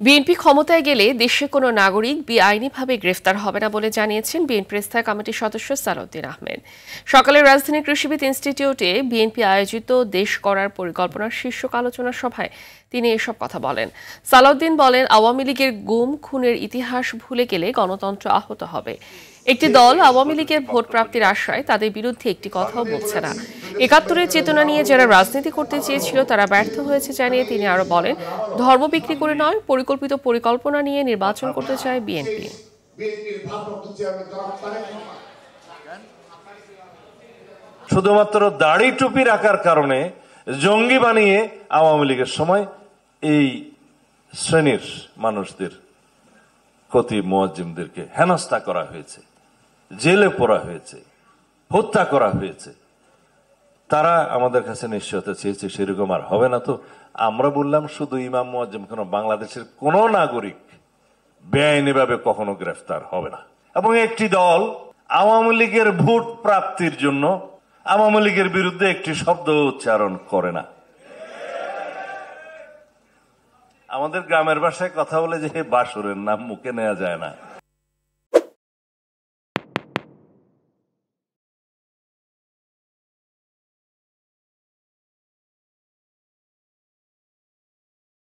BNP ক্ষমতায় গেলে দেশে কোনো নাগরিক বেআইনিভাবে গ্রেফতার হবে না বলে জানিয়েছেন বিএনপির স্থায়ী কমিটির সদস্য সালাউদ্দিন আহমেদ। সকালে রাজধানীর কৃষিবিদ ইনস্টিটিউটে বিএনপি আয়োজিত দেশ করার পরিকল্পনার শীর্ষক আলোচনা সভায় তিনি এসব কথা বলেন। সালাউদ্দিন বলেন, আওয়ামী লীগের গুম খুনের ইতিহাস ভুলে গেলে গণতন্ত্র আহত হবে। একটি দল আওয়ামী লীগের ভোট প্রাপ্তির আশায় তাদের বিরুদ্ধে একটি কথাও বলছে না। ৭১-এর চেতনা নিয়ে যারা রাজনীতি করতে চেয়েছিল তারা ব্যর্থ হয়েছে জানিয়ে তিনি আরো বলেন, ধর্ম বিক্রি করে নয়, পরিকল্পিত পরিকল্পনা নিয়ে নির্বাচন করতে চায় বিএনপি। শুধুমাত্র দাড়ি টুপি রাখার কারণে জঙ্গি বানিয়ে আওয়ামী লীগের সময় এই শ্রেণীর মানুষদের খতিব মুয়াজ্জিমদেরকে হেনস্থা করা হয়েছে, জেলে পড়া হয়েছে, হত্যা করা হয়েছে। তারা আমাদের কাছে নিশ্চয়তা চেয়েছে, সেরকম আর হবে না। তো আমরা বললাম, শুধু ইমাম মুয়াজ্জিম কেন, বাংলাদেশের কোন নাগরিক বেআইনিভাবে কখনো গ্রেফতার হবে না। এবং একটি দল আওয়ামী লীগের ভোট প্রাপ্তির জন্য আওয়ামী লীগের বিরুদ্ধে একটি শব্দ উচ্চারণ করে না। আমাদের গ্রামের ভাষায় কথা বলে যে বাসুরের নাম মুখে নেওয়া যায় না।